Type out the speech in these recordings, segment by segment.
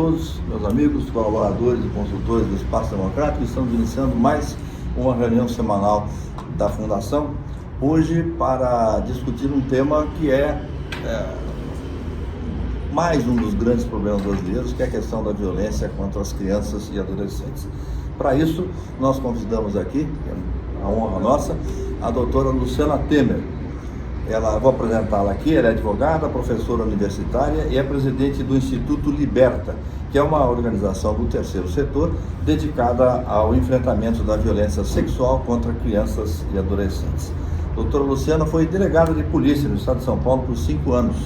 todos, meus amigos, colaboradores e consultores do Espaço Democrático. Estamos iniciando mais uma reunião semanal da Fundação, hoje para discutir um tema que é mais um dos grandes problemas brasileiros, que é a questão da violência contra as crianças e adolescentes. Para isso, nós convidamos aqui, é a honra nossa, a doutora Luciana Temer. Vou apresentá-la aqui. Ela é advogada, professora universitária e é presidente do Instituto Liberta, que é uma organização do terceiro setor dedicada ao enfrentamento da violência sexual contra crianças e adolescentes. Doutora Luciana foi delegada de polícia no estado de São Paulo por 5 anos.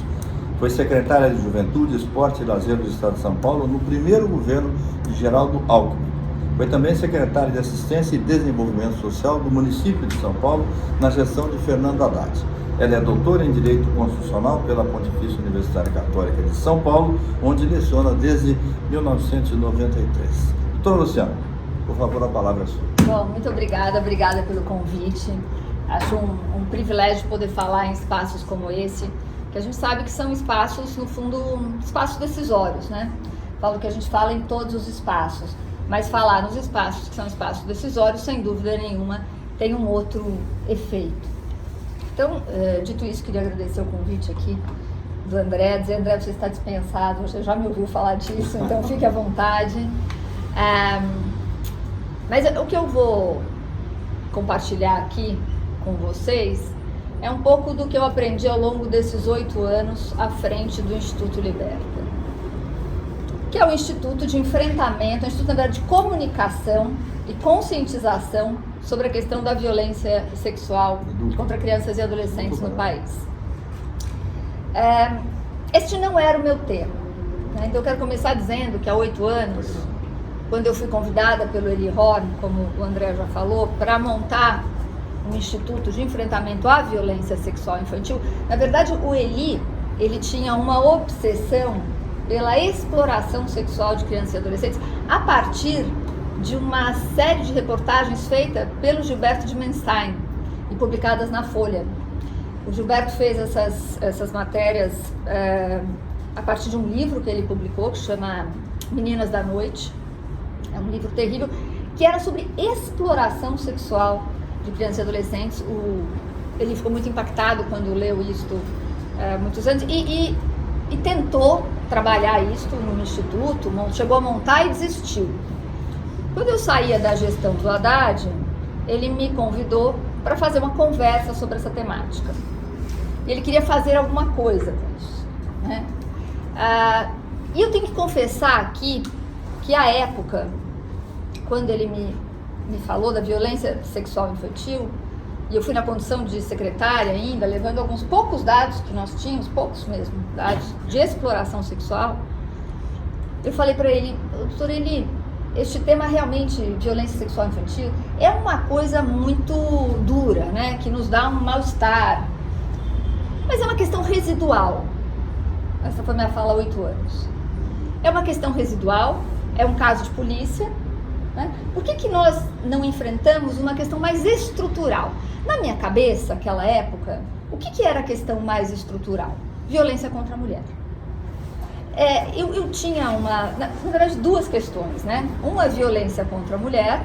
Foi secretária de Juventude, Esporte e Lazer do estado de São Paulo no primeiro governo de Geraldo Alckmin. Foi também secretária de Assistência e Desenvolvimento Social do município de São Paulo na gestão de Fernando Haddad. Ela é doutora em Direito Constitucional pela Pontifícia Universidade Católica de São Paulo, onde leciona desde 1993. Doutora Luciana, por favor, a palavra é sua. Bom, muito obrigada pelo convite. Acho um privilégio poder falar em espaços como esse, que a gente sabe que são espaços, no fundo, espaços decisórios, né? Falo que a gente fala em todos os espaços, mas falar nos espaços que são espaços decisórios, sem dúvida nenhuma, tem um outro efeito. Então, dito isso, queria agradecer o convite aqui do André, dizer: André, você está dispensado, você já me ouviu falar disso, então fique à vontade. Mas o que eu vou compartilhar aqui com vocês é um pouco do que eu aprendi ao longo desses 8 anos à frente do Instituto Liberta, que é o Instituto de Enfrentamento, um Instituto, na verdade, de comunicação e conscientização sobre a questão da violência sexual contra crianças e adolescentes no país. Este não era o meu tema, né? Então eu quero começar dizendo que há 8 anos, quando eu fui convidada pelo Eli Horn, como o André já falou, para montar um Instituto de Enfrentamento à Violência Sexual Infantil, na verdade o Eli, ele tinha uma obsessão pela exploração sexual de crianças e adolescentes a partir de uma série de reportagens feitas pelo Gilberto de Menstein e publicadas na Folha. O Gilberto fez essas matérias a partir de um livro que ele publicou, que chama Meninas da Noite. É um livro terrível, que era sobre exploração sexual de crianças e adolescentes. Ele ficou muito impactado quando leu isto há muitos anos e tentou trabalhar isto no Instituto, chegou a montar e desistiu. Quando eu saía da gestão do Haddad, ele me convidou para fazer uma conversa sobre essa temática. Ele queria fazer alguma coisa com isso, né? E eu tenho que confessar aqui que a época, quando ele me falou da violência sexual infantil, e eu fui na condição de secretária ainda, levando alguns poucos dados que nós tínhamos, poucos mesmo, dados de exploração sexual, eu falei para ele: doutor Eli, este tema realmente, violência sexual infantil, é uma coisa muito dura, né, que nos dá um mal-estar, mas é uma questão residual. Essa foi minha fala há 8 anos. É uma questão residual, é um caso de polícia, né? Por que nós não enfrentamos uma questão mais estrutural? Na minha cabeça, naquela época, o que era a questão mais estrutural? Violência contra a mulher. Eu tinha na verdade, 2 questões, né? Uma, violência contra a mulher,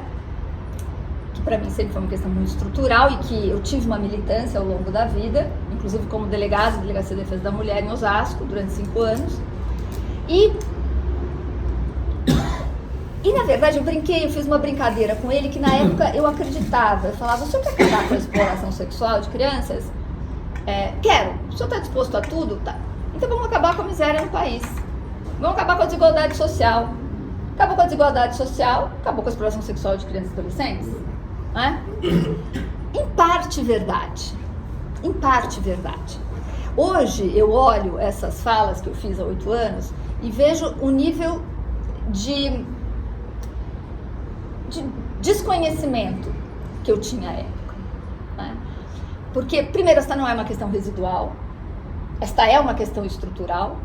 que para mim sempre foi uma questão muito estrutural e que eu tive uma militância ao longo da vida, inclusive como delegada da Delegacia de Defesa da Mulher em Osasco, durante 5 anos. E na verdade eu brinquei, eu fiz uma brincadeira com ele que na época eu acreditava. Eu falava: o senhor quer acabar com a exploração sexual de crianças? Quero. O senhor está disposto a tudo? Tá. Então vamos acabar com a miséria no país. Vamos acabar com a desigualdade social. Acabou com a desigualdade social, acabou com a exploração sexual de crianças e adolescentes. Não é? Em parte verdade. Em parte verdade. Hoje eu olho essas falas que eu fiz há 8 anos e vejo o nível de desconhecimento que eu tinha à época, né? Porque, primeiro, esta não é uma questão residual, esta é uma questão estrutural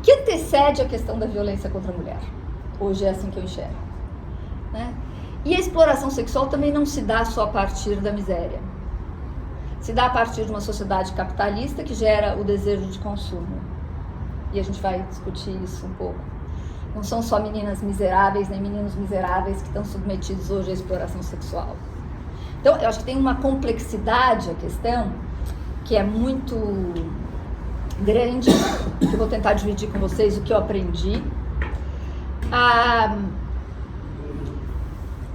que antecede a questão da violência contra a mulher. Hoje é assim que eu enxergo, né? E a exploração sexual também não se dá só a partir da miséria. Se dá a partir de uma sociedade capitalista que gera o desejo de consumo. E a gente vai discutir isso um pouco. Não são só meninas miseráveis, nem meninos miseráveis que estão submetidos hoje à exploração sexual. Então, eu acho que tem uma complexidade a questão que é muito grande, que eu vou tentar dividir com vocês o que eu aprendi.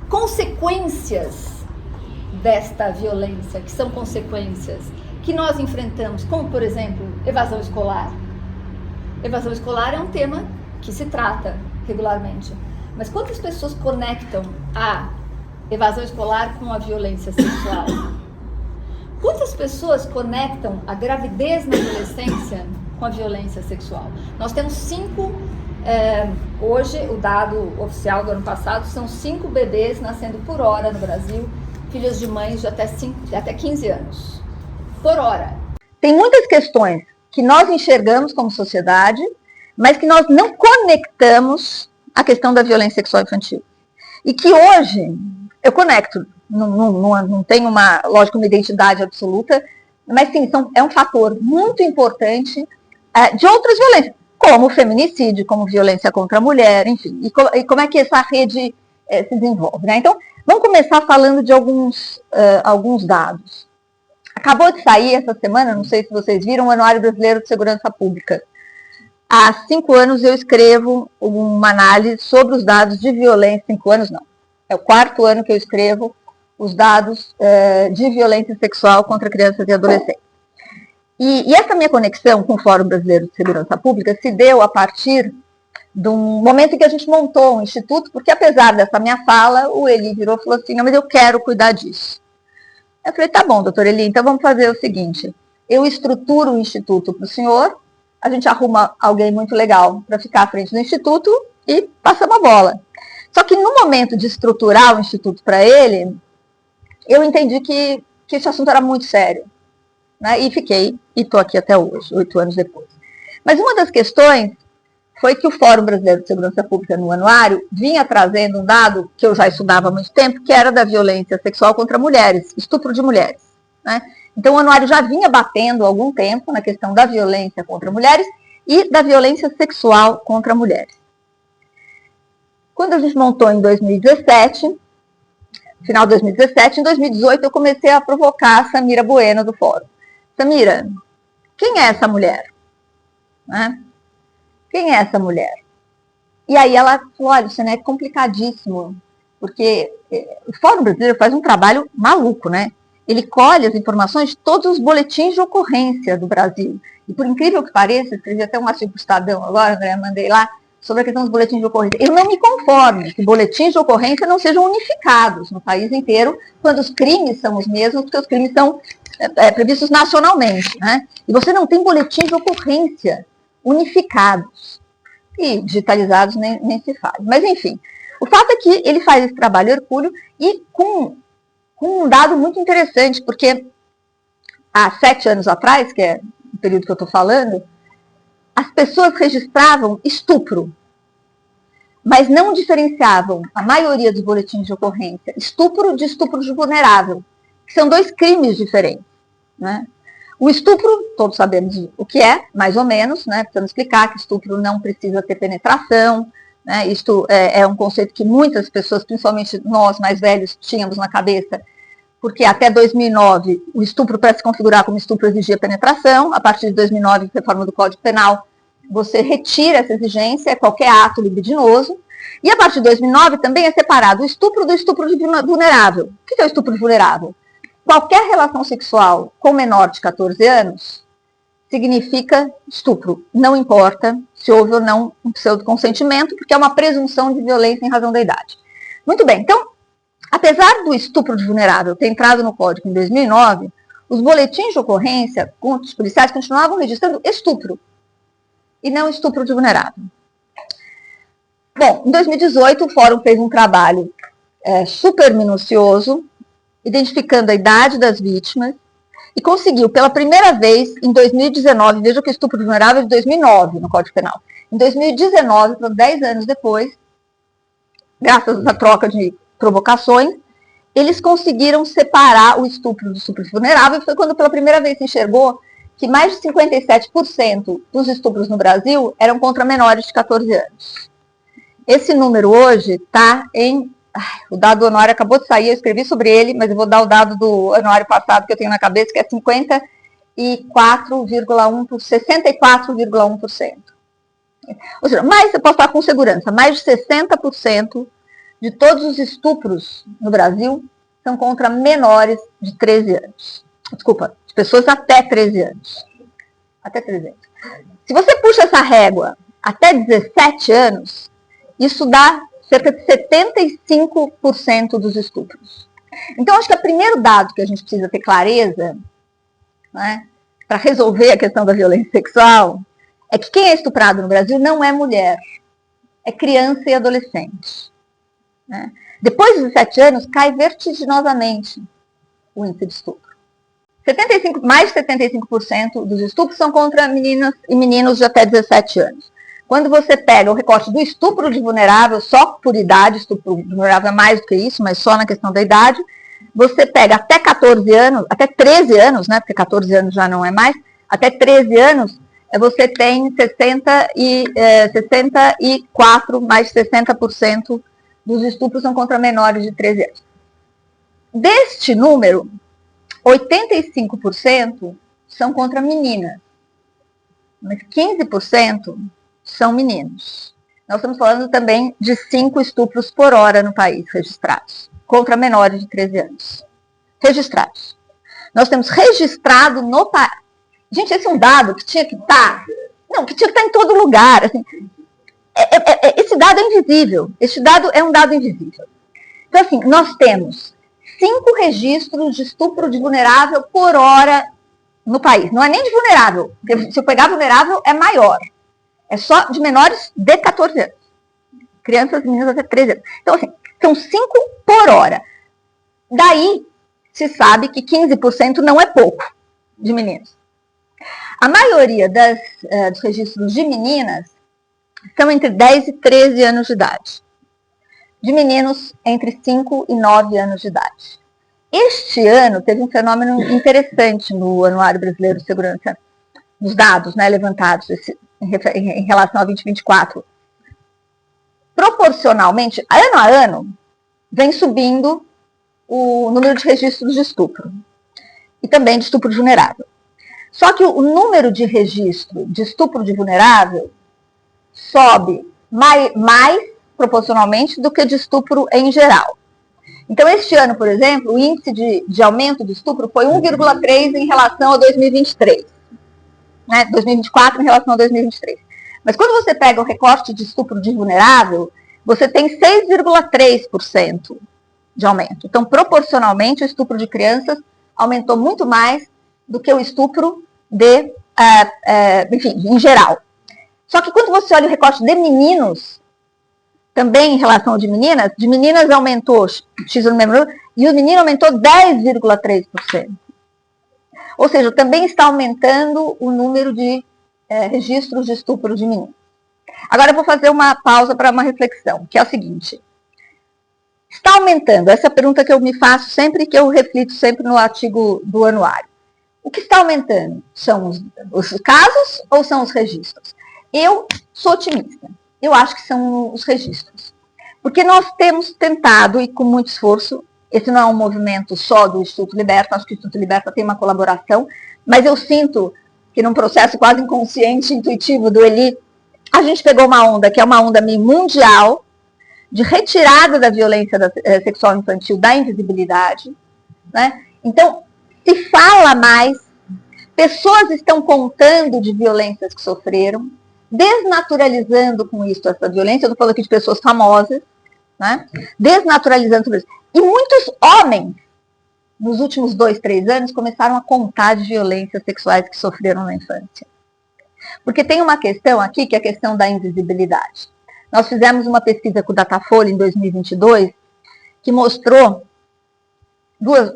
Consequências desta violência, que são consequências que nós enfrentamos, como, por exemplo, evasão escolar. Evasão escolar é um tema que se trata regularmente. Mas quantas pessoas conectam a evasão escolar com a violência sexual? Quantas pessoas conectam a gravidez na adolescência com a violência sexual? Nós temos 5, hoje o dado oficial do ano passado, são 5 bebês nascendo por hora no Brasil, filhos de mães de até 15 anos. Por hora. Tem muitas questões que nós enxergamos como sociedade, mas que nós não conectamos à questão da violência sexual infantil. E que hoje eu conecto, não tenho lógico, uma identidade absoluta, mas sim, é um fator muito importante de outras violências, como o feminicídio, como violência contra a mulher, enfim, e como é que essa rede se desenvolve, né? Então, vamos começar falando de alguns dados. Acabou de sair essa semana, não sei se vocês viram, o Anuário Brasileiro de Segurança Pública. Há 5 anos eu escrevo uma análise sobre os dados de violência, 5 anos não, é o 4º ano que eu escrevo os dados de violência sexual contra crianças e adolescentes. E essa minha conexão com o Fórum Brasileiro de Segurança Pública se deu a partir de um momento em que a gente montou um instituto, porque apesar dessa minha fala, o Eli virou e falou assim, não, mas eu quero cuidar disso. Eu falei, tá bom, doutor Eli, então vamos fazer o seguinte, eu estruturo o instituto para o senhor, a gente arruma alguém muito legal para ficar à frente do instituto e passamos a bola. Só que no momento de estruturar o instituto para ele, eu entendi que esse assunto era muito sério, né? E fiquei, e estou aqui até hoje, 8 anos depois. Mas uma das questões foi que o Fórum Brasileiro de Segurança Pública, no anuário, vinha trazendo um dado que eu já estudava há muito tempo, que era da violência sexual contra mulheres, estupro de mulheres, né? Então, o anuário já vinha batendo há algum tempo na questão da violência contra mulheres e da violência sexual contra mulheres. Quando a gente montou em 2017, final de 2017, em 2018 eu comecei a provocar a Samira Bueno do Fórum. Samira, quem é essa mulher? Né? Quem é essa mulher? E aí ela falou, olha, isso é complicadíssimo, porque o Fórum Brasileiro faz um trabalho maluco, né? Ele colhe as informações de todos os boletins de ocorrência do Brasil. E por incrível que pareça, escrevi até um artigo para o Estadão agora, André, mandei lá, sobre a questão dos boletins de ocorrência. Eu não me conformo que boletins de ocorrência não sejam unificados no país inteiro, quando os crimes são os mesmos, porque os crimes são previstos nacionalmente, né? E você não tem boletins de ocorrência unificados. E digitalizados nem se faz. Mas, enfim, o fato é que ele faz esse trabalho hercúleo e com um dado muito interessante, porque há 7 anos atrás, que é o período que eu estou falando, as pessoas registravam estupro, mas não diferenciavam, a maioria dos boletins de ocorrência, estupro de vulnerável, que são 2 crimes diferentes, né? O estupro, todos sabemos o que é, mais ou menos, né? Precisamos explicar que estupro não precisa ter penetração, né? Isto é um conceito que muitas pessoas, principalmente nós mais velhos, tínhamos na cabeça, porque até 2009 o estupro para se configurar como estupro exigia penetração, a partir de 2009, reforma do Código Penal, você retira essa exigência, é qualquer ato libidinoso, e a partir de 2009 também é separado o estupro do estupro de vulnerável. O que é o estupro de vulnerável? Qualquer relação sexual com menor de 14 anos significa estupro, não importa se houve ou não um pseudo-consentimento, porque é uma presunção de violência em razão da idade. Muito bem, então, apesar do estupro de vulnerável ter entrado no Código em 2009, os boletins de ocorrência contra os policiais continuavam registrando estupro, e não estupro de vulnerável. Bom, em 2018 o Fórum fez um trabalho super minucioso, identificando a idade das vítimas, e conseguiu, pela primeira vez, em 2019, veja que o estupro de vulnerável é de 2009 no Código Penal, em 2019, 10 anos depois, graças à troca de provocações, eles conseguiram separar o estupro do estupro vulnerável, e foi quando pela primeira vez se enxergou que mais de 57% dos estupros no Brasil eram contra menores de 14 anos. Esse número hoje está em... O dado do anuário acabou de sair, eu escrevi sobre ele, mas eu vou dar o dado do anuário passado que eu tenho na cabeça, que é 64,1%. Ou seja, mais, eu posso falar com segurança, mais de 60% de todos os estupros no Brasil são contra menores de 13 anos. Desculpa, de pessoas até 13 anos. Até 13 anos. Se você puxa essa régua até 17 anos, isso dá cerca de 75% dos estupros. Então, acho que o primeiro dado que a gente precisa ter clareza, né, para resolver a questão da violência sexual, é que quem é estuprado no Brasil não é mulher, é criança e adolescente. Né? Depois dos 17 anos, cai vertiginosamente o índice de estupro. Mais de 75% dos estupros são contra meninas e meninos de até 17 anos. Quando você pega o recorte do estupro de vulnerável, só por idade, estupro de vulnerável é mais do que isso, mas só na questão da idade, você pega até 14 anos, até 13 anos, né, porque 14 anos já não é mais, até 13 anos, você tem 64, mais de 60% dos estupros são contra menores de 13 anos. Deste número, 85% são contra meninas, mas 15% são meninos. Nós estamos falando também de 5 estupros por hora no país registrados, contra menores de 13 anos. Registrados. Nós temos registrado no país. Gente, esse é um dado que tinha que estar... Não, que tinha que estar em todo lugar. Assim, esse dado é invisível. Esse dado é um dado invisível. Então, assim, nós temos 5 registros de estupro de vulnerável por hora no país. Não é nem de vulnerável, porque se eu pegar vulnerável é maior. É só de menores de 14 anos. Crianças e meninas até 13 anos. Então, assim, são 5 por hora. Daí, se sabe que 15% não é pouco de meninos. A maioria dos registros de meninas são entre 10 e 13 anos de idade. De meninos, entre 5 e 9 anos de idade. Este ano teve um fenômeno interessante no Anuário Brasileiro de Segurança, nos dados, né, levantados em relação a 2024. Proporcionalmente, ano a ano, vem subindo o número de registros de estupro. E também de estupro vulnerável. Só que o número de registro de estupro de vulnerável sobe mais proporcionalmente do que de estupro em geral. Então, este ano, por exemplo, o índice de aumento do estupro foi 1,3 em relação a 2023. Né? 2024 em relação a 2023. Mas quando você pega o recorte de estupro de vulnerável, você tem 6,3% de aumento. Então, proporcionalmente, o estupro de crianças aumentou muito mais do que o estupro enfim, em geral. Só que quando você olha o recorte de meninos, também em relação ao de meninas aumentou X número, e o menino aumentou 10,3%. Ou seja, também está aumentando o número de registros de estupro de meninos. Agora eu vou fazer uma pausa para uma reflexão, que é o seguinte. Está aumentando? Essa é a pergunta que eu me faço sempre, que eu reflito sempre no artigo do anuário. O que está aumentando? São os casos ou são os registros? Eu sou otimista. Eu acho que são os registros. Porque nós temos tentado, e com muito esforço, esse não é um movimento só do Instituto Liberta, acho que o Instituto Liberta tem uma colaboração, mas eu sinto que num processo quase inconsciente, intuitivo do Eli, a gente pegou uma onda, que é uma onda meio mundial, de retirada da violência sexual infantil da invisibilidade. Né? Então, se fala mais, pessoas estão contando de violências que sofreram, desnaturalizando com isso essa violência. Eu estou falando aqui de pessoas famosas, né? Desnaturalizando sobre isso. E muitos homens, nos últimos 2, 3 anos, começaram a contar de violências sexuais que sofreram na infância. Porque tem uma questão aqui, que é a questão da invisibilidade. Nós fizemos uma pesquisa com o Datafolha em 2022, que mostrou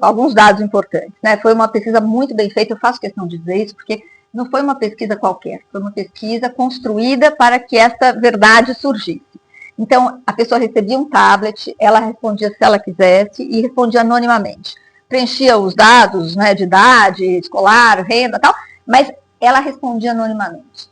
alguns dados importantes. Né? Foi uma pesquisa muito bem feita, eu faço questão de dizer isso, porque não foi uma pesquisa qualquer, foi uma pesquisa construída para que essa verdade surgisse. Então, a pessoa recebia um tablet, ela respondia se ela quisesse e respondia anonimamente. Preenchia os dados, né, de idade, escolar, renda e tal, mas ela respondia anonimamente.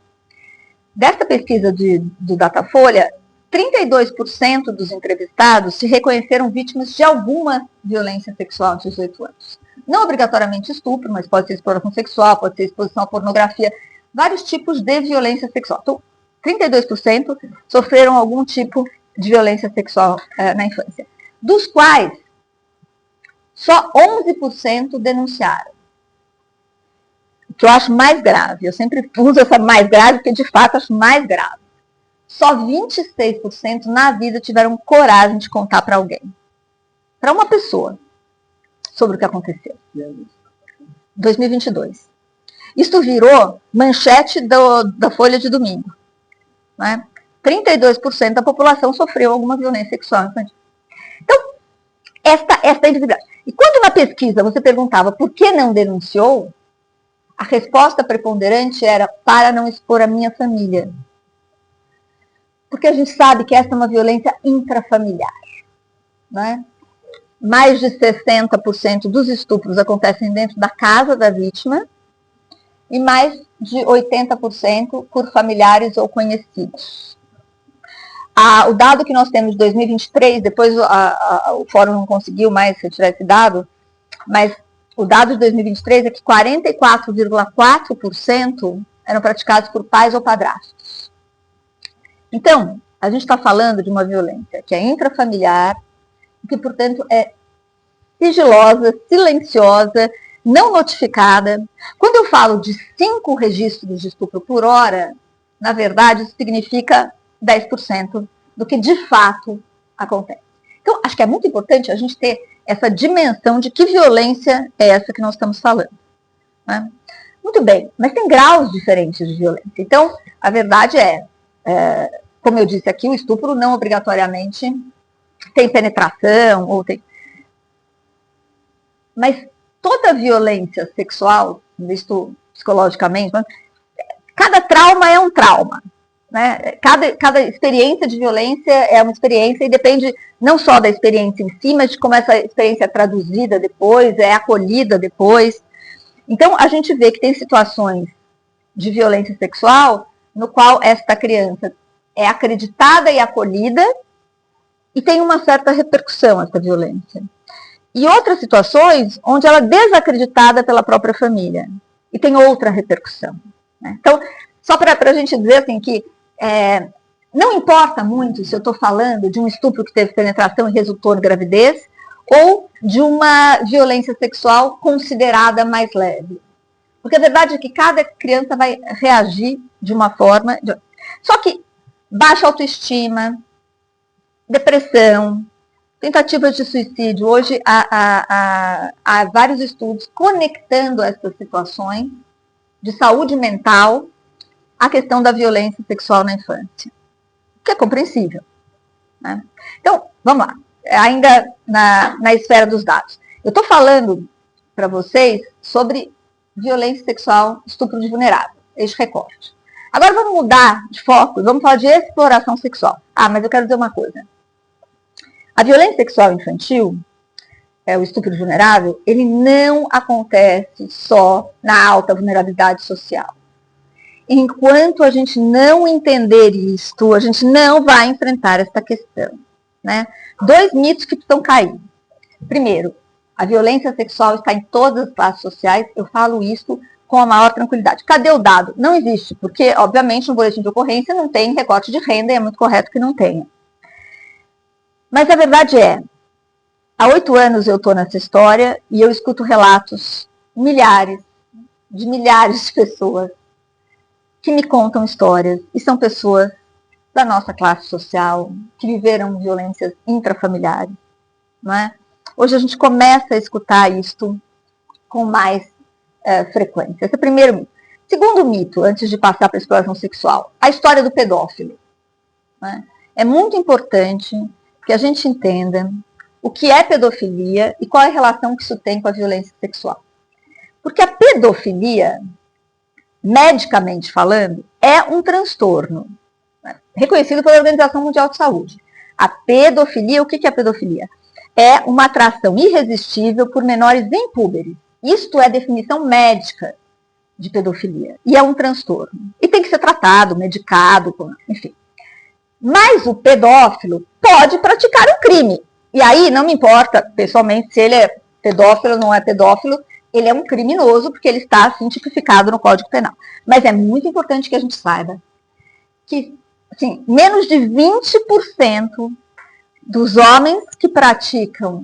Dessa pesquisa do Datafolha, 32% dos entrevistados se reconheceram vítimas de alguma violência sexual aos 18 anos. Não obrigatoriamente estupro, mas pode ser exploração sexual, pode ser exposição à pornografia, vários tipos de violência sexual. Então, 32% sofreram algum tipo de violência sexual na infância, dos quais só 11% denunciaram. O que eu acho mais grave, eu sempre uso essa mais grave porque de fato acho mais grave. Só 26% na vida tiveram coragem de contar para alguém, para uma pessoa, sobre o que aconteceu. 2022. Isso virou manchete da Folha de domingo. Né? 32% da população sofreu alguma violência sexual infantil. Então, esta individualidade. E quando na pesquisa você perguntava por que não denunciou, a resposta preponderante era para não expor a minha família. Porque a gente sabe que essa é uma violência intrafamiliar. Né? Mais de 60% dos estupros acontecem dentro da casa da vítima e mais de 80% por familiares ou conhecidos. O dado que nós temos de 2023, depois o fórum não conseguiu mais retirar esse dado, mas o dado de 2023 é que 44,4% eram praticados por pais ou padrastos. Então, a gente está falando de uma violência que é intrafamiliar, que, portanto, é sigilosa, silenciosa, não notificada. Quando eu falo de 5 registros de estupro por hora, na verdade, isso significa 10% do que de fato acontece. Então, acho que é muito importante a gente ter essa dimensão de que violência é essa que nós estamos falando. Né? Muito bem, mas tem graus diferentes de violência. Então, a verdade como eu disse aqui, o estupro não obrigatoriamente tem penetração, ou tem... Mas toda violência sexual, visto psicologicamente, cada trauma é um trauma. Né? Cada experiência de violência é uma experiência e depende não só da experiência em si, mas de como essa experiência é traduzida depois, é acolhida depois. Então, a gente vê que tem situações de violência sexual no qual esta criança é acreditada e acolhida e tem uma certa repercussão essa violência. E outras situações onde ela é desacreditada pela própria família e tem outra repercussão. Né? Então, só para a gente dizer assim que não importa muito se eu estou falando de um estupro que teve penetração e resultou em gravidez ou de uma violência sexual considerada mais leve. Porque a verdade é que cada criança vai reagir de uma forma... Só que baixa autoestima, depressão, tentativas de suicídio. Hoje há vários estudos conectando essas situações de saúde mental à questão da violência sexual na infância, que é compreensível. Né? Então, vamos lá, ainda na esfera dos dados. Eu estou falando para vocês sobre violência sexual, estupro de vulnerável, este recorte. Agora vamos mudar de foco, vamos falar de exploração sexual. Mas eu quero dizer uma coisa. A violência sexual infantil, o estupro de vulnerável, ele não acontece só na alta vulnerabilidade social. Enquanto a gente não entender isto, a gente não vai enfrentar essa questão. Né? 2 mitos que precisam cair. Primeiro, a violência sexual está em todas as classes sociais, eu falo isso com a maior tranquilidade. Cadê o dado? Não existe, porque, obviamente, no boletim de ocorrência não tem recorte de renda e é muito correto que não tenha. Mas a verdade há 8 anos eu estou nessa história e eu escuto relatos de milhares de pessoas que me contam histórias, e são pessoas da nossa classe social, que viveram violências intrafamiliares. Não é? Hoje a gente começa a escutar isto com mais frequência. Esse é o primeiro mito. Segundo mito, antes de passar para a exploração sexual, a história do pedófilo. Né? É muito importante que a gente entenda o que é pedofilia e qual é a relação que isso tem com a violência sexual. Porque a pedofilia, medicamente falando, é um transtorno, né, reconhecido pela Organização Mundial de Saúde. A pedofilia, o que é a pedofilia? É uma atração irresistível por menores impúberes. Isto é a definição médica de pedofilia. E é um transtorno. E tem que ser tratado, medicado, enfim. Mas o pedófilo pode praticar um crime. E aí não me importa, pessoalmente, se ele é pedófilo ou não é pedófilo, ele é um criminoso, porque ele está assim, tipificado no Código Penal. Mas é muito importante que a gente saiba que assim, menos de 20% dos homens que praticam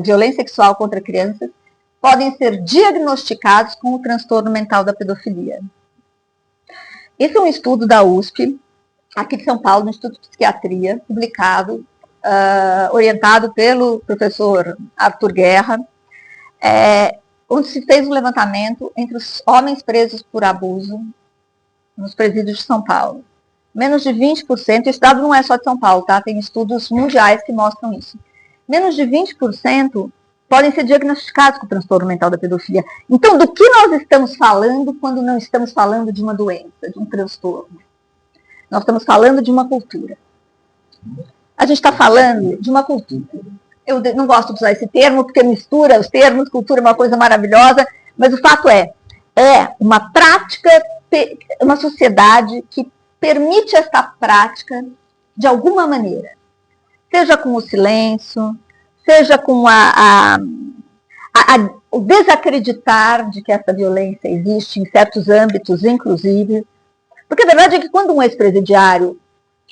violência sexual contra crianças podem ser diagnosticados com o transtorno mental da pedofilia. Esse é um estudo da USP, aqui de São Paulo, no Instituto de Psiquiatria, publicado, orientado pelo professor Arthur Guerra, onde se fez um levantamento entre os homens presos por abuso nos presídios de São Paulo. Menos de 20%, esse dado não é só de São Paulo, tá? Tem estudos mundiais que mostram isso. Menos de 20% podem ser diagnosticados com transtorno mental da pedofilia. Então, do que nós estamos falando quando não estamos falando de uma doença, de um transtorno? Nós estamos falando de uma cultura. A gente está falando de uma cultura. Eu não gosto de usar esse termo, porque mistura os termos, cultura é uma coisa maravilhosa, mas o fato é uma prática, uma sociedade que permite esta prática de alguma maneira. Seja com o silêncio, seja com o desacreditar de que essa violência existe em certos âmbitos, inclusive. Porque a verdade é que quando um ex-presidiário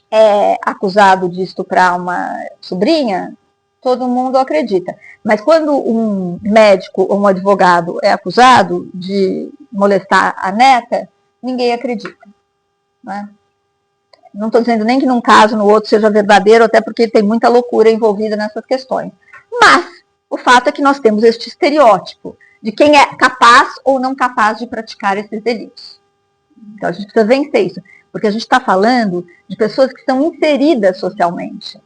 é acusado de estuprar uma sobrinha, todo mundo acredita. Mas quando um médico ou um advogado é acusado de molestar a neta, ninguém acredita. Não estou dizendo nem que num caso, no outro seja verdadeiro, até porque tem muita loucura envolvida nessas questões. Mas o fato é que nós temos este estereótipo de quem é capaz ou não capaz de praticar esses delitos. Então a gente precisa vencer isso, porque a gente está falando de pessoas que estão inseridas socialmente.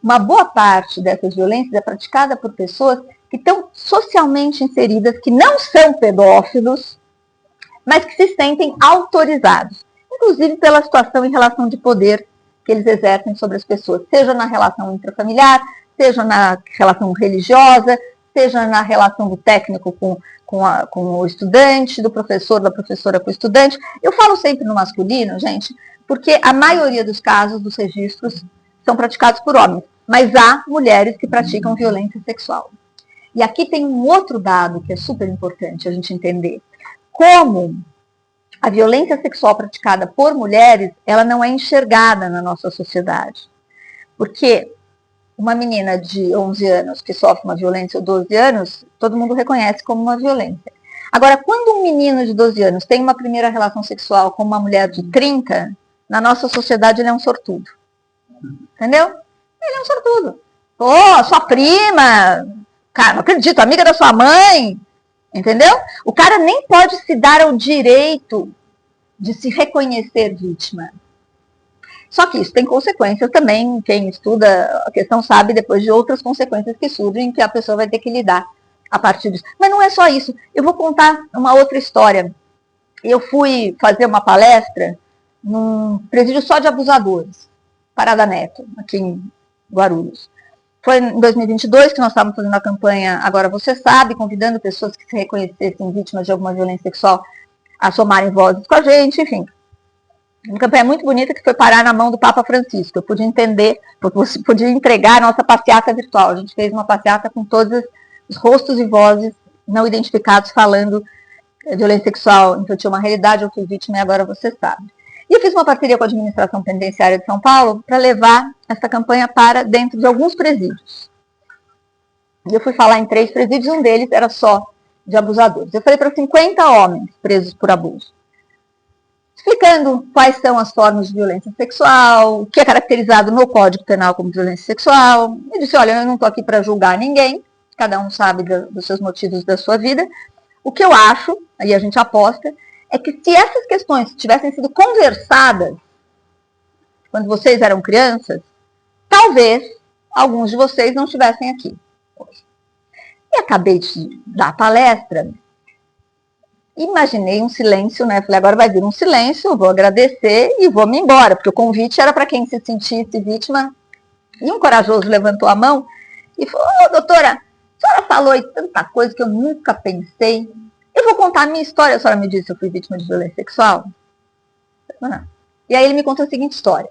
Uma boa parte dessas violências é praticada por pessoas que estão socialmente inseridas, que não são pedófilos, mas que se sentem autorizados, inclusive pela situação e relação de poder que eles exercem sobre as pessoas, seja na relação intrafamiliar, seja na relação religiosa, seja na relação do técnico com o estudante, do professor, da professora com o estudante. Eu falo sempre no masculino, gente, porque a maioria dos casos, dos registros, são praticados por homens, mas há mulheres que praticam violência sexual. E aqui tem um outro dado que é super importante a gente entender. Como a violência sexual praticada por mulheres, ela não é enxergada na nossa sociedade. Porque uma menina de 11 anos que sofre uma violência ou 12 anos, todo mundo reconhece como uma violência. Agora, quando um menino de 12 anos tem uma primeira relação sexual com uma mulher de 30, na nossa sociedade ele é um sortudo. Entendeu? Ele é um sortudo. Pô, sua prima, cara, não acredito, amiga da sua mãe. Entendeu? O cara nem pode se dar o direito de se reconhecer vítima. Só que isso tem consequências também. Quem estuda a questão sabe depois de outras consequências que surgem que a pessoa vai ter que lidar a partir disso. Mas não é só isso. Eu vou contar uma outra história. Eu fui fazer uma palestra num presídio só de abusadores, Parada Neto, aqui em Guarulhos. Foi em 2022 que nós estávamos fazendo a campanha Agora Você Sabe, convidando pessoas que se reconhecessem vítimas de alguma violência sexual a somarem vozes com a gente, enfim. Uma campanha muito bonita que foi parar na mão do Papa Francisco. Eu pude entender, você podia entregar a nossa passeata virtual. A gente fez uma passeata com todos os rostos e vozes não identificados falando violência sexual infantil uma realidade, eu fui vítima e agora você sabe. E eu fiz uma parceria com a Administração Penitenciária de São Paulo para levar essa campanha para dentro de alguns presídios. E eu fui falar em 3 presídios, um deles era só de abusadores. Eu falei para 50 homens presos por abuso, explicando quais são as formas de violência sexual, o que é caracterizado no Código Penal como violência sexual. Eu disse, olha, eu não estou aqui para julgar ninguém, cada um sabe dos seus motivos da sua vida. O que eu acho, aí a gente aposta, é que se essas questões tivessem sido conversadas quando vocês eram crianças, talvez alguns de vocês não estivessem aqui hoje. E acabei de dar a palestra, imaginei um silêncio, né? Falei, agora vai vir um silêncio, eu vou agradecer e vou me embora, porque o convite era para quem se sentisse vítima. E um corajoso levantou a mão e falou, doutora, a senhora falou aí tanta coisa que eu nunca pensei. Eu vou contar a minha história. A senhora me disse que eu fui vítima de violência sexual? Não. E aí ele me contou a seguinte história.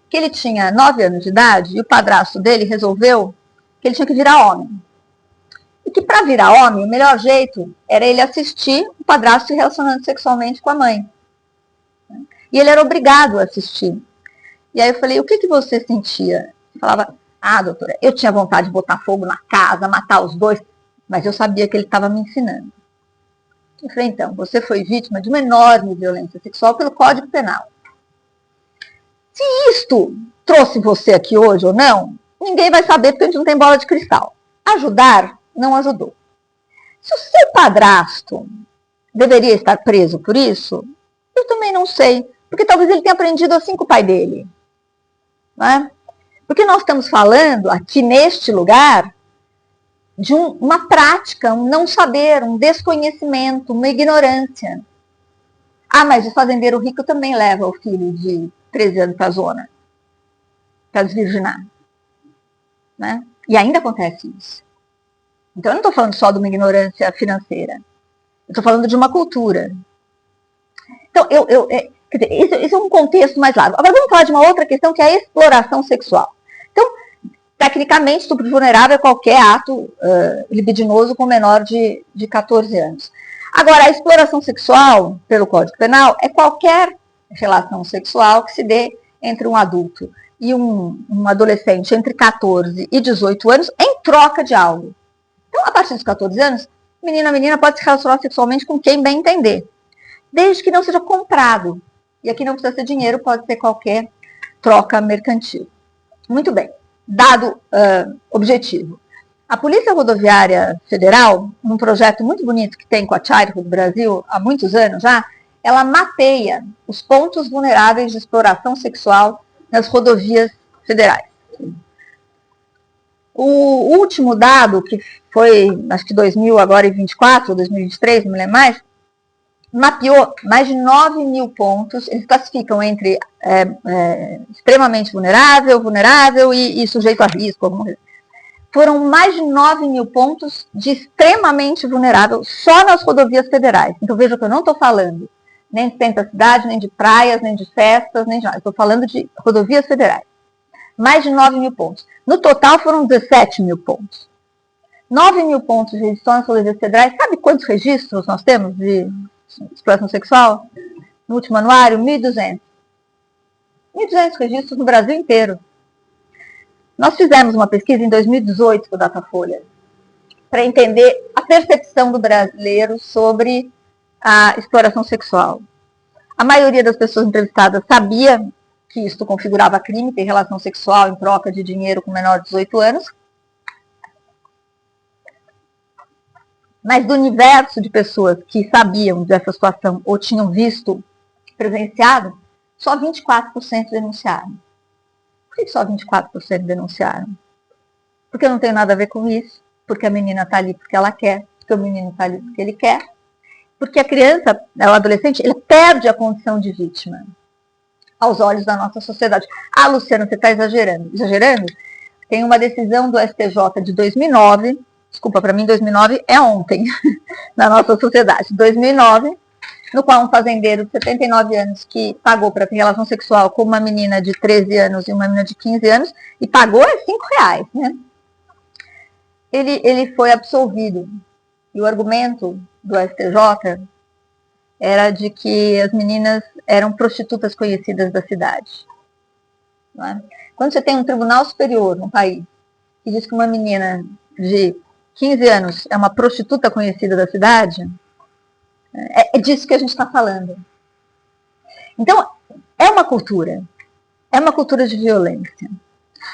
que ele tinha 9 anos de idade e o padrasto dele resolveu que ele tinha que virar homem. E que para virar homem, o melhor jeito era ele assistir o padrasto se relacionando sexualmente com a mãe. E ele era obrigado a assistir. E aí eu falei, o que, que você sentia? Ele falava, doutora, eu tinha vontade de botar fogo na casa, matar os dois, mas eu sabia que ele estava me ensinando. Eu falei, então, você foi vítima de uma enorme violência sexual pelo Código Penal. Se isto trouxe você aqui hoje ou não, ninguém vai saber porque a gente não tem bola de cristal. Ajudar, não ajudou. Se o seu padrasto deveria estar preso por isso, eu também não sei. Porque talvez ele tenha aprendido assim com o pai dele. Não é? Porque nós estamos falando aqui neste lugar de uma prática, um não saber, um desconhecimento, uma ignorância. Mas o fazendeiro rico também leva o filho de 13 anos para a zona, para desvirginar. Né? E ainda acontece isso. Então eu não estou falando só de uma ignorância financeira. Eu estou falando de uma cultura. Então, quer dizer, isso é um contexto mais largo. Agora vamos falar de uma outra questão que é a exploração sexual. Então, tecnicamente, estupro vulnerável é qualquer ato libidinoso com menor de 14 anos. Agora, a exploração sexual, pelo Código Penal, é qualquer relação sexual que se dê entre um adulto e um adolescente entre 14 e 18 anos em troca de algo. Então, a partir dos 14 anos, menina pode se relacionar sexualmente com quem bem entender, desde que não seja comprado. E aqui não precisa ser dinheiro, pode ser qualquer troca mercantil. Muito bem. Dado objetivo. A Polícia Rodoviária Federal, num projeto muito bonito que tem com a Childhood Brasil há muitos anos já, ela mapeia os pontos vulneráveis de exploração sexual nas rodovias federais. O último dado, que foi, acho que 2024 ou 2023, não me lembro mais, mapeou mais de 9 mil pontos. Eles classificam entre extremamente vulnerável e sujeito a risco, alguma coisa. Foram mais de 9 mil pontos de extremamente vulnerável só nas rodovias federais. Então veja que eu não estou falando nem de centro da cidade, nem de praias, nem de festas, nem de nada. Estou falando de rodovias federais. Mais de 9 mil pontos. No total foram 17 mil pontos. 9 mil pontos de registrão nas rodovias federais. Sabe quantos registros nós temos de exploração sexual? No último anuário, 1.200. 1.200 registros no Brasil inteiro. Nós fizemos uma pesquisa em 2018 com o Datafolha para entender a percepção do brasileiro sobre a exploração sexual. A maioria das pessoas entrevistadas sabia que isto configurava crime, ter relação sexual em troca de dinheiro com menor de 18 anos. Mas do universo de pessoas que sabiam dessa situação ou tinham visto, presenciado, só 24% denunciaram. Por que só 24% denunciaram? Porque eu não tenho nada a ver com isso, porque a menina está ali porque ela quer, porque o menino está ali porque ele quer, porque a criança, o adolescente, ele perde a condição de vítima aos olhos da nossa sociedade. Luciana, você está exagerando. Exagerando? Tem uma decisão do STJ de 2009, desculpa, para mim 2009 é ontem, na nossa sociedade, 2009, no qual um fazendeiro de 79 anos que pagou para ter relação sexual com uma menina de 13 anos e uma menina de 15 anos, e pagou R$5, né? Ele foi absolvido. E o argumento do STJ era de que as meninas eram prostitutas conhecidas da cidade. Não é? Quando você tem um tribunal superior no país que diz que uma menina de 15 anos é uma prostituta conhecida da cidade, é disso que a gente está falando. Então, é uma cultura de violência.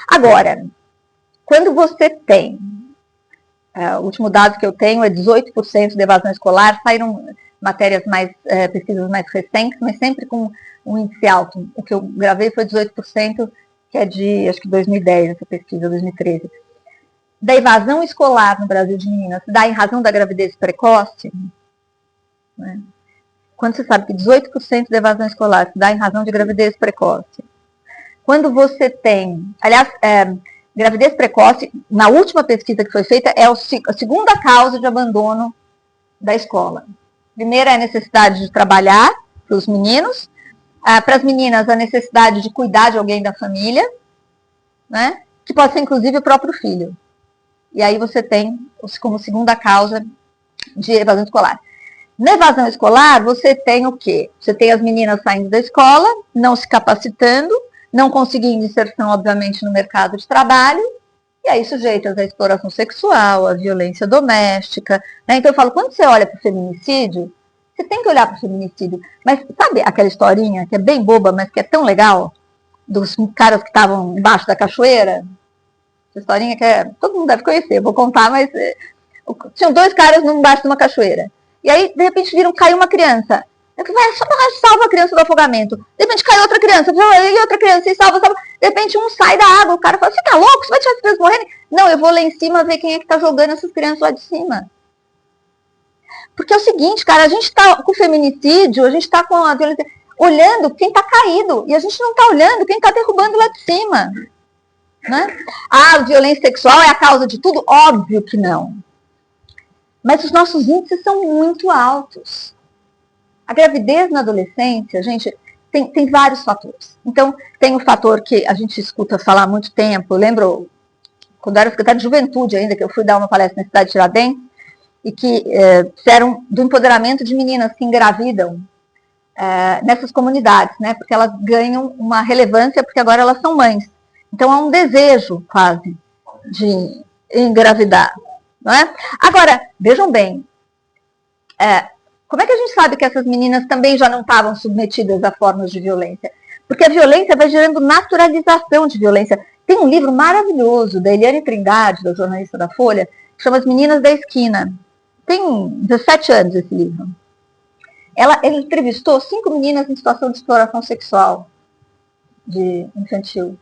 Agora, quando você tem, o último dado que eu tenho é 18% de evasão escolar, saíram matérias pesquisas mais recentes, mas sempre com um índice alto. O que eu gravei foi 18%, que é de, acho que 2010, essa pesquisa, 2013. Da evasão escolar no Brasil de meninas, dá em razão da gravidez precoce, né? Quando você sabe que 18% da evasão escolar se dá em razão de gravidez precoce. Quando você tem, aliás, gravidez precoce, na última pesquisa que foi feita, é a segunda causa de abandono da escola. Primeira é a necessidade de trabalhar para os meninos, Para as meninas, a necessidade de cuidar de alguém da família, né? Que pode ser inclusive o próprio filho. E aí você tem como segunda causa de evasão escolar. Na evasão escolar, você tem o quê? Você tem as meninas saindo da escola, não se capacitando, não conseguindo inserção, obviamente, no mercado de trabalho, e aí sujeitas à exploração sexual, à violência doméstica. Né? Então eu falo, quando você olha para o feminicídio, você tem que olhar para o feminicídio. Mas sabe aquela historinha que é bem boba, mas que é tão legal? Dos caras que estavam embaixo da cachoeira? Essa historinha que todo mundo deve conhecer, eu vou contar, mas tinham 2 caras embaixo de uma cachoeira. E aí, de repente, viram cair uma criança. Só salva a criança do afogamento. De repente cai outra criança, e outra criança, e salva. De repente um sai da água, o cara fala, você tá louco? Você vai deixar as crianças morrerem? Não, eu vou lá em cima ver quem é que tá jogando essas crianças lá de cima. Porque é o seguinte, cara, a gente tá com o feminicídio, a gente tá com a violência, olhando quem tá caído, e a gente não tá olhando quem tá derrubando lá de cima. Né? A violência sexual é a causa de tudo? Óbvio que não. Mas os nossos índices são muito altos. A gravidez na adolescência, gente, tem vários fatores. Então, tem o fator que a gente escuta falar há muito tempo. Eu lembro, quando eu era secretária de juventude ainda, que eu fui dar uma palestra na cidade de Tiradentes, e que fizeram do empoderamento de meninas que engravidam nessas comunidades, né? Porque elas ganham uma relevância, porque agora elas são mães. Então, há um desejo, quase, de engravidar. Não é? Agora, vejam bem, como é que a gente sabe que essas meninas também já não estavam submetidas a formas de violência? Porque a violência vai gerando naturalização de violência. Tem um livro maravilhoso da Eliane Trindade, da jornalista da Folha, que chama As Meninas da Esquina. Tem 17 anos esse livro. Ela entrevistou 5 meninas em situação de exploração sexual infantil.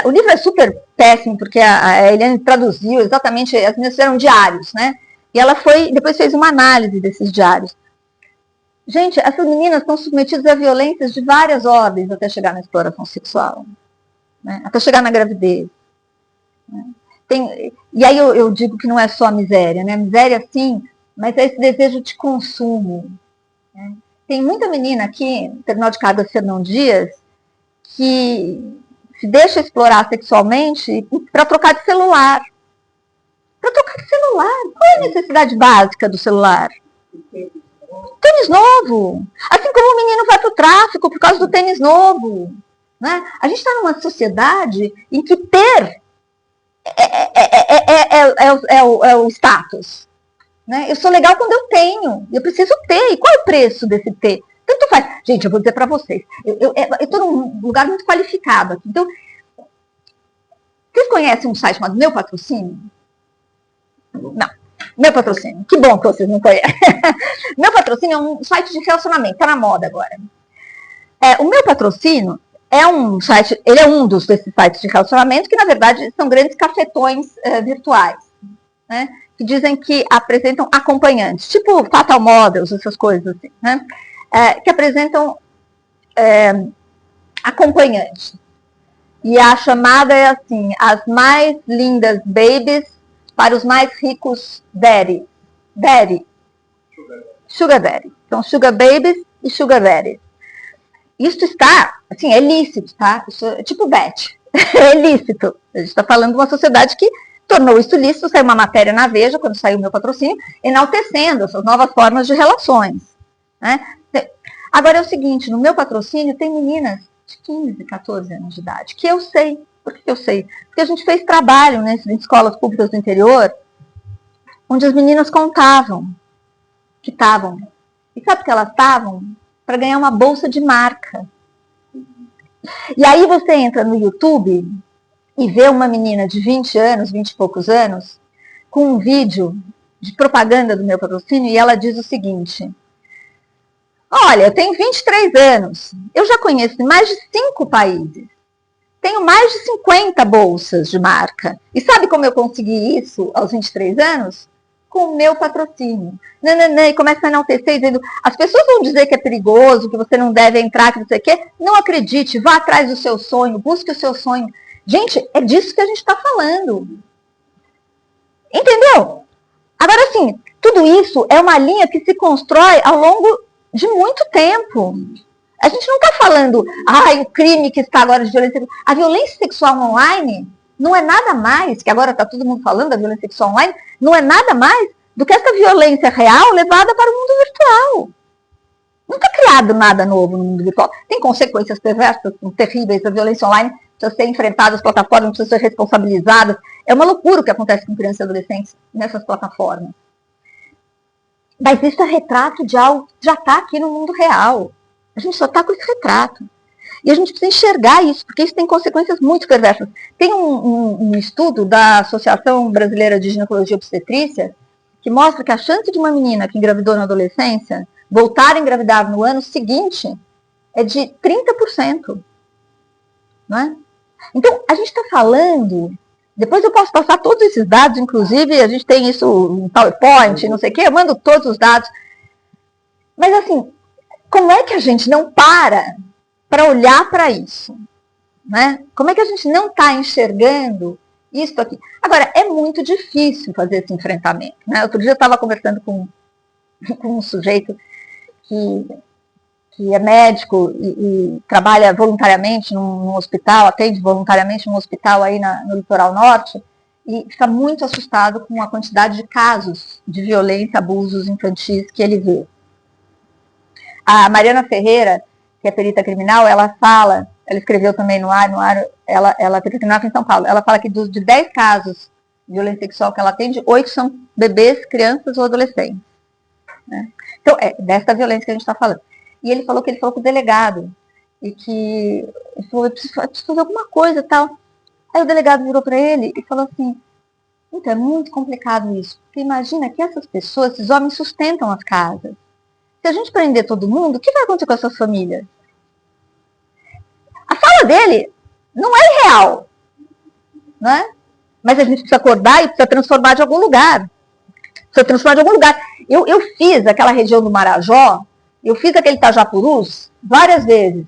O livro é super péssimo, porque a Eliane traduziu exatamente, as meninas fizeram diários, né? E ela depois fez uma análise desses diários. Gente, essas meninas estão submetidas a violências de várias ordens até chegar na exploração sexual, né? Até chegar na gravidez. Né? E aí eu digo que não é só a miséria, né? A miséria sim, mas é esse desejo de consumo. Né? Tem muita menina aqui, no Terminal de Cargas Fernão Dias, que se deixa explorar sexualmente para trocar de celular. Para trocar de celular. Qual é a necessidade básica do celular? Tênis novo. Assim como o menino vai para o tráfico por causa do tênis novo. Né? A gente está numa sociedade em que ter é o status. Né? Eu sou legal quando eu tenho. Eu preciso ter. E qual é o preço desse ter? Tanto faz. Gente, eu vou dizer para vocês. Eu estou num lugar muito qualificado aqui. Então, vocês conhecem um site chamado Meu Patrocínio? Não. Meu Patrocínio. Que bom que vocês não conhecem. Meu Patrocínio é um site de relacionamento. Está na moda agora. O Meu Patrocínio é um site, ele é um desses sites de relacionamento que, na verdade, são grandes cafetões virtuais. Né? Que dizem que apresentam acompanhantes. Tipo Fatal Models, essas coisas assim. Né? Que apresentam acompanhantes. E a chamada é assim, as mais lindas babies para os mais ricos daddy. Sugar daddy. Então, sugar babies e sugar daddy. Isso está, assim, é lícito, tá? Isso é tipo bet. É lícito. A gente está falando de uma sociedade que tornou isso lícito. Saiu uma matéria na Veja, quando saiu o Meu Patrocínio, enaltecendo essas novas formas de relações. Né? Agora é o seguinte, no Meu Patrocínio tem meninas de 15, 14 anos de idade, que eu sei. Por que eu sei? Porque a gente fez trabalho, né, em escolas públicas do interior, onde as meninas contavam que estavam. E sabe que elas estavam? Para ganhar uma bolsa de marca. E aí você entra no YouTube e vê uma menina de 20 anos, 20 e poucos anos, com um vídeo de propaganda do Meu Patrocínio, e ela diz o seguinte: olha, eu tenho 23 anos, eu já conheço mais de 5 países, tenho mais de 50 bolsas de marca. E sabe como eu consegui isso aos 23 anos? Com o Meu Patrocínio. E começa a enaltecer, dizendo, as pessoas vão dizer que é perigoso, que você não deve entrar, que não sei o quê. Não acredite, vá atrás do seu sonho, busque o seu sonho. Gente, é disso que a gente está falando. Entendeu? Agora, assim, tudo isso é uma linha que se constrói ao longo de muito tempo. A gente não está falando, o crime que está agora de violência sexual. A violência sexual online não é nada mais, que agora está todo mundo falando da violência sexual online, não é nada mais do que essa violência real levada para o mundo virtual. Não está criado nada novo no mundo virtual. Tem consequências perversas, terríveis. A violência online precisa ser enfrentada, as plataformas precisam ser responsabilizadas. É uma loucura o que acontece com crianças e adolescentes nessas plataformas. Mas isso é retrato de algo que já está aqui no mundo real. A gente só está com esse retrato. E a gente precisa enxergar isso, porque isso tem consequências muito perversas. Tem um estudo da Associação Brasileira de Ginecologia e Obstetrícia que mostra que a chance de uma menina que engravidou na adolescência voltar a engravidar no ano seguinte é de 30%. Não é? Então, a gente está falando... Depois eu posso passar todos esses dados, inclusive a gente tem isso em PowerPoint, não sei o quê, eu mando todos os dados. Mas assim, como é que a gente não para olhar para isso? Né? Como é que a gente não está enxergando isso aqui? Agora, é muito difícil fazer esse enfrentamento. Né? Outro dia eu estava conversando com um sujeito que é médico e trabalha voluntariamente num hospital, atende voluntariamente num hospital aí no litoral norte, e fica muito assustado com a quantidade de casos de violência, abusos infantis que ele vê. A Mariana Ferreira, que é perita criminal, ela escreveu também no ar, ela é perita criminal aqui em São Paulo, ela fala que de 10 casos de violência sexual que ela atende, 8 são bebês, crianças ou adolescentes. Né? Então, é dessa violência que a gente está falando. E ele falou com o delegado, e que ele falou, eu preciso fazer alguma coisa e tal. Aí o delegado virou para ele e falou assim, então é muito complicado isso, porque imagina que essas pessoas, esses homens sustentam as casas. Se a gente prender todo mundo, o que vai acontecer com essas famílias? A fala dele não é irreal, não é? Mas a gente precisa acordar e precisa transformar de algum lugar. Eu fiz aquela região do Marajó, eu fiz aquele Itajapurus várias vezes,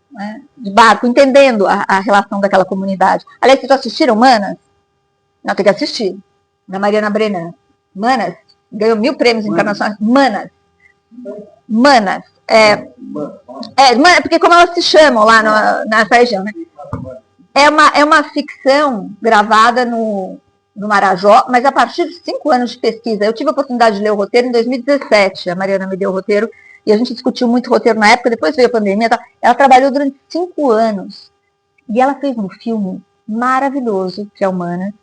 né, de barco, entendendo a relação daquela comunidade. Aliás, vocês já assistiram Manas? Não, tem que assistir. Da Mariana Brennan. Manas ganhou 1000 prêmios internacionais. Manas. Porque como elas se chamam lá nessa região, né? É uma ficção gravada no Marajó, mas a partir de 5 anos de pesquisa. Eu tive a oportunidade de ler o roteiro em 2017, a Mariana me deu o roteiro, e a gente discutiu muito o roteiro na época, depois veio a pandemia, tá? Ela trabalhou durante 5 anos, e ela fez um filme maravilhoso, que é Humana,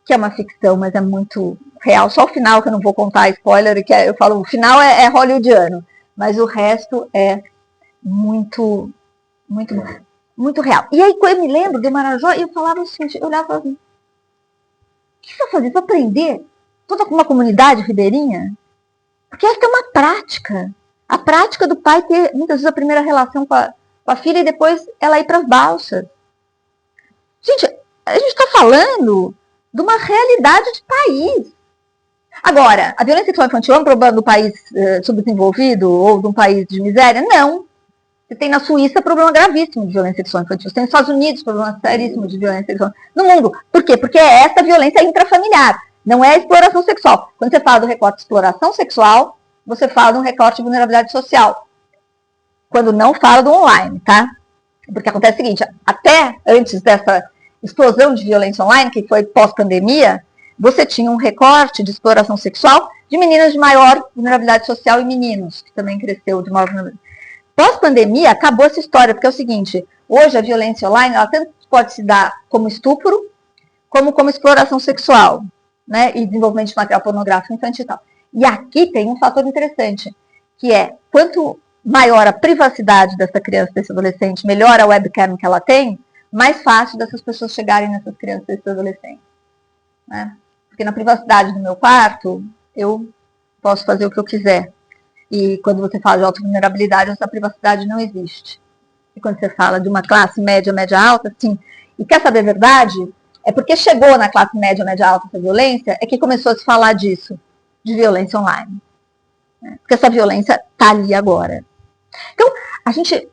que é uma ficção, mas é muito real, só o final que eu não vou contar, spoiler, que eu falo, o final é hollywoodiano, mas o resto é muito, muito, muito real. E aí, quando eu me lembro de Marajó, eu falava assim, eu olhava assim, o que você vai fazer? Para aprender toda uma comunidade ribeirinha? Porque essa é uma prática. A prática do pai ter, muitas vezes, a primeira relação com a filha e depois ela ir para as balsas. Gente, a gente está falando de uma realidade de país. Agora, a violência sexual infantil é um problema do país subdesenvolvido ou de um país de miséria? Não. Você tem na Suíça problema gravíssimo de violência sexual infantil. Você tem nos Estados Unidos problema seríssimo de violência sexual no mundo. Por quê? Porque é essa violência intrafamiliar. Não é a exploração sexual. Quando você fala do recorte de exploração sexual, você fala de um recorte de vulnerabilidade social. Quando não fala do online, tá? Porque acontece o seguinte, até antes dessa explosão de violência online, que foi pós-pandemia, você tinha um recorte de exploração sexual de meninas de maior vulnerabilidade social e meninos, que também cresceu de maior vulnerabilidade. Pós-pandemia, acabou essa história, porque é o seguinte, hoje a violência online, ela tanto pode se dar como estupro, como exploração sexual, né, e desenvolvimento de material pornográfico infantil e tal. E aqui tem um fator interessante, que é, quanto maior a privacidade dessa criança, desse adolescente, melhor a webcam que ela tem, mais fácil dessas pessoas chegarem nessas crianças, desses adolescentes. Né? Porque na privacidade do meu quarto, eu posso fazer o que eu quiser. E quando você fala de alta vulnerabilidade, essa privacidade não existe. E quando você fala de uma classe média, média alta, sim. E quer saber a verdade? É porque chegou na classe média, média alta essa violência, é que começou a se falar disso, de violência online. Né? Porque essa violência está ali agora. Então, a gente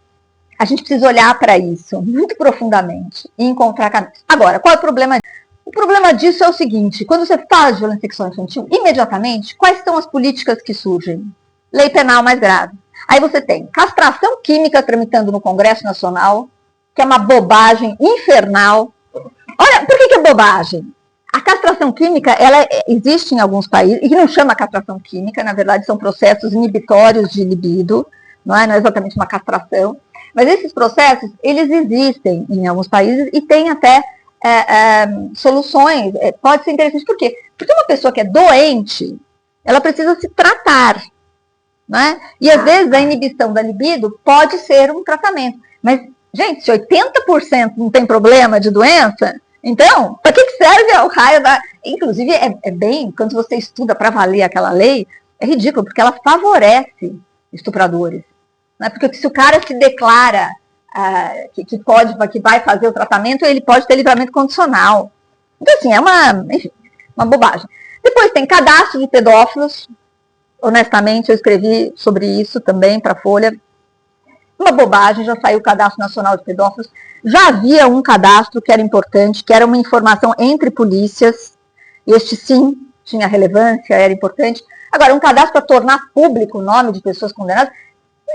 precisa olhar para isso muito profundamente e encontrar caminhos. Agora, qual é o problema? O problema disso é o seguinte, quando você fala de violência sexual infantil, imediatamente, quais são as políticas que surgem? Lei penal mais grave. Aí você tem castração química tramitando no Congresso Nacional, que é uma bobagem infernal. Olha, por que é bobagem? A castração química, ela existe em alguns países, e não chama castração química, na verdade são processos inibitórios de libido, não é exatamente uma castração, mas esses processos, eles existem em alguns países e tem até soluções, pode ser interessante, por quê? Porque uma pessoa que é doente, ela precisa se tratar, não é? E às vezes a inibição da libido pode ser um tratamento, mas, gente, se 80% não tem problema de doença, então, para que serve o raio da... Inclusive, é bem, quando você estuda para valer aquela lei, é ridículo, porque ela favorece estupradores. Né? Porque se o cara se declara que vai fazer o tratamento, ele pode ter livramento condicional. Então, assim, é uma bobagem. Depois tem cadastro de pedófilos. Honestamente, eu escrevi sobre isso também para a Folha. Uma bobagem, já saiu o Cadastro Nacional de Pedófilos. Já havia um cadastro que era importante, que era uma informação entre polícias. Este, sim, tinha relevância, era importante. Agora, um cadastro para tornar público o nome de pessoas condenadas,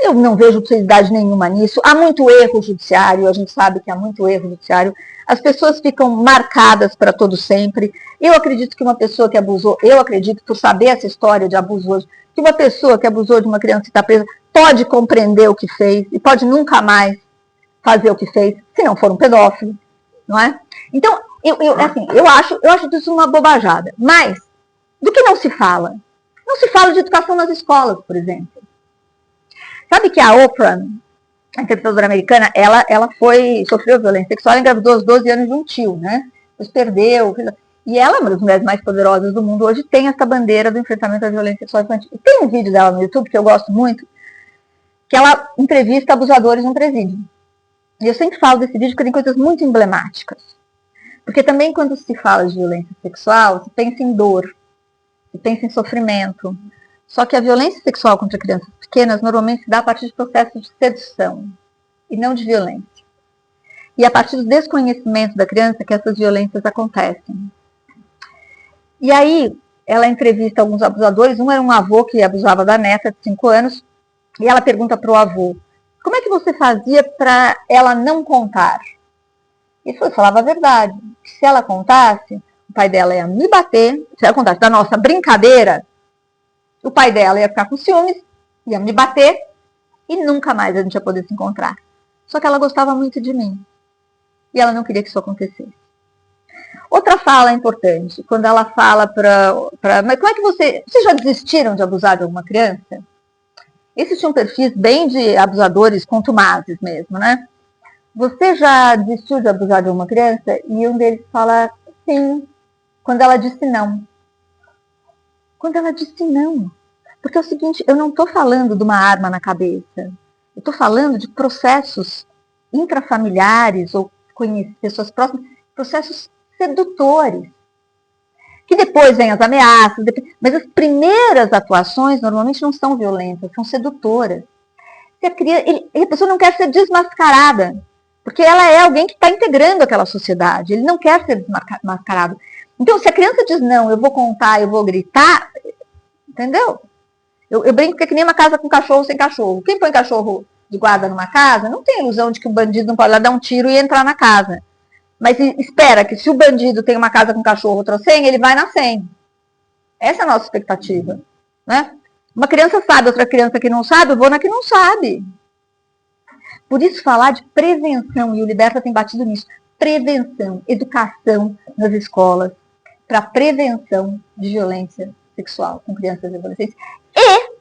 eu não vejo utilidade nenhuma nisso. Há muito erro judiciário, a gente sabe que há muito erro judiciário. As pessoas ficam marcadas para todo sempre. Eu acredito que uma pessoa que abusou, eu acredito, por saber essa história de abuso hoje, que uma pessoa que abusou de uma criança e está presa pode compreender o que fez e pode nunca mais fazer o que fez, se não for um pedófilo, não é? Então, eu acho isso uma bobajada. Mas, do que não se fala? Não se fala de educação nas escolas, por exemplo. Sabe que a Oprah, a entrevistadora americana, ela sofreu violência sexual, engravidou aos 12 anos de um tio, né? Depois perdeu. E ela, uma das mulheres mais poderosas do mundo hoje, tem essa bandeira do enfrentamento à violência sexual infantil. E tem um vídeo dela no YouTube, que eu gosto muito, que ela entrevista abusadores num presídio. E eu sempre falo desse vídeo porque tem coisas muito emblemáticas. Porque também quando se fala de violência sexual, se pensa em dor, se pensa em sofrimento. Só que a violência sexual contra crianças pequenas normalmente se dá a partir de processos de sedução e não de violência. E a partir do desconhecimento da criança que essas violências acontecem. E aí, ela entrevista alguns abusadores. Um era um avô que abusava da neta de 5 anos. E ela pergunta para o avô, como é que você fazia para ela não contar? Ele falava a verdade. Se ela contasse, o pai dela ia me bater. Se ela contasse da nossa brincadeira, o pai dela ia ficar com ciúmes, ia me bater e nunca mais a gente ia poder se encontrar. Só que ela gostava muito de mim. E ela não queria que isso acontecesse. Outra fala importante, quando ela fala mas como é que vocês já desistiram de abusar de alguma criança? Esses tinham perfis bem de abusadores contumazes mesmo, né? Você já desistiu de abusar de uma criança? E um deles fala sim, quando ela disse não. Quando ela disse não. Porque é o seguinte, eu não estou falando de uma arma na cabeça. Eu estou falando de processos intrafamiliares ou pessoas próximas, processos sedutores. Que depois vem as ameaças, mas as primeiras atuações normalmente não são violentas, são sedutoras. Se a pessoa não quer ser desmascarada, porque ela é alguém que está integrando aquela sociedade, ele não quer ser desmascarado. Então, se a criança diz não, eu vou contar, eu vou gritar, entendeu? Eu brinco que é que nem uma casa com cachorro sem cachorro. Quem põe cachorro de guarda numa casa, não tem ilusão de que um bandido não pode lá dar um tiro e entrar na casa. Mas espera que se o bandido tem uma casa com cachorro, outra sem, ele vai na 100. Essa é a nossa expectativa. Né? Uma criança sabe, outra criança que não sabe, eu vou na que não sabe. Por isso falar de prevenção, e o Liberta tem batido nisso, prevenção, educação nas escolas, para prevenção de violência sexual com crianças e adolescentes. E,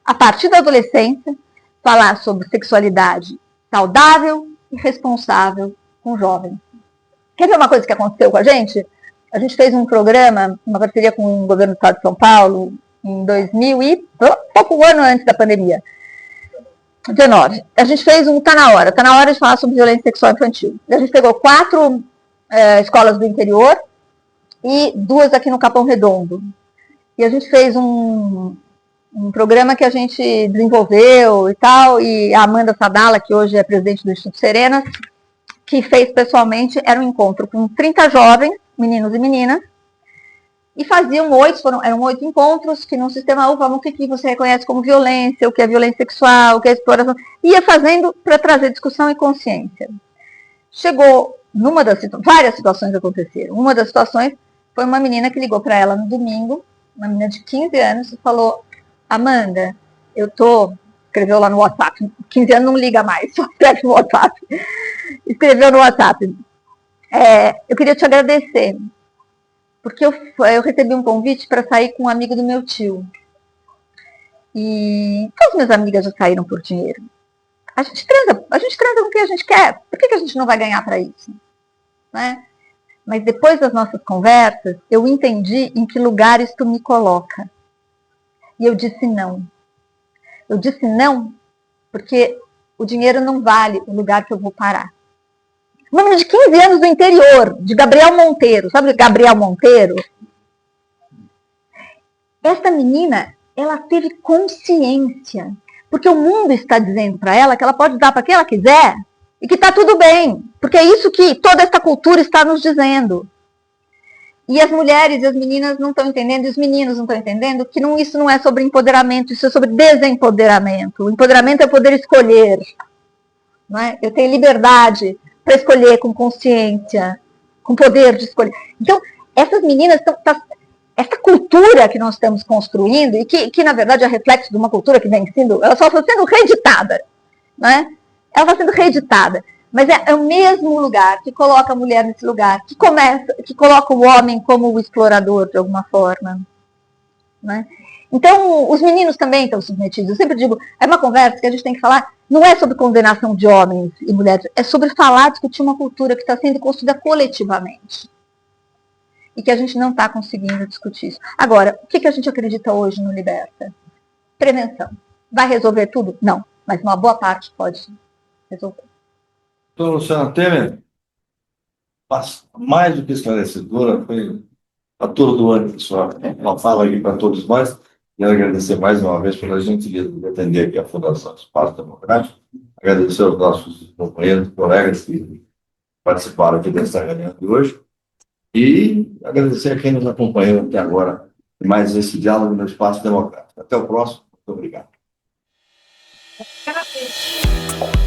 a partir da adolescência, falar sobre sexualidade saudável e responsável com jovens. Quer ver uma coisa que aconteceu com a gente? A gente fez um programa, uma parceria com o governo do estado de São Paulo, em 2000 e pouco ano antes da pandemia, 19. A gente fez um Tá na hora de falar sobre violência sexual infantil. A gente pegou 4 escolas do interior e 2 aqui no Capão Redondo. E a gente fez um programa que a gente desenvolveu e tal, e a Amanda Sadala, que hoje é presidente do Instituto Serenas, que fez pessoalmente, era um encontro com 30 jovens, meninos e meninas, E eram 8 encontros que no sistema U falavam o que você reconhece como violência, o que é violência sexual, o que é exploração. Ia fazendo para trazer discussão e consciência. Chegou várias situações aconteceram. Uma das situações foi uma menina que ligou para ela no domingo, uma menina de 15 anos, e falou: Amanda, escreveu lá no WhatsApp, 15 anos não liga mais, só escreve no WhatsApp. Escreveu no WhatsApp: eu queria te agradecer, porque eu recebi um convite para sair com um amigo do meu tio. E todas as minhas amigas já saíram por dinheiro. A gente transa com o que a gente quer. Por que a gente não vai ganhar para isso? Né? Mas depois das nossas conversas, eu entendi em que lugar isso me coloca. E eu disse não. Eu disse não porque o dinheiro não vale o lugar que eu vou parar. Uma menina de 15 anos do interior, de Gabriel Monteiro. Sabe Gabriel Monteiro? Essa menina, ela teve consciência. Porque o mundo está dizendo para ela que ela pode dar para quem ela quiser e que está tudo bem. Porque é isso que toda essa cultura está nos dizendo. E as mulheres e as meninas não estão entendendo, e os meninos não estão entendendo que isso não é sobre empoderamento, isso é sobre desempoderamento. O empoderamento é poder escolher. Não é? Eu tenho liberdade para escolher com consciência, com poder de escolher. Então, essas meninas essa cultura que nós estamos construindo, e que na verdade é reflexo de uma cultura que vem sendo, ela só está sendo reeditada, né? Ela está sendo reeditada, mas é o mesmo lugar que coloca a mulher nesse lugar, que coloca o homem como o explorador de alguma forma, né? Então, os meninos também estão submetidos. Eu sempre digo, é uma conversa que a gente tem que falar, não é sobre condenação de homens e mulheres, é sobre falar, discutir uma cultura que está sendo construída coletivamente. E que a gente não está conseguindo discutir isso. Agora, o que a gente acredita hoje no Liberta? Prevenção. Vai resolver tudo? Não. Mas uma boa parte pode resolver. Doutora Luciana Temer, mais do que esclarecedora, foi a tour do ano, pessoal. Uma fala aqui para todos nós. Quero agradecer mais uma vez pela gentileza de atender aqui a Fundação Espaço Democrático. Agradecer aos nossos companheiros, colegas que participaram aqui dessa reunião de hoje. E agradecer a quem nos acompanhou até agora em mais esse diálogo no Espaço Democrático. Até o próximo. Muito obrigado. Parabéns.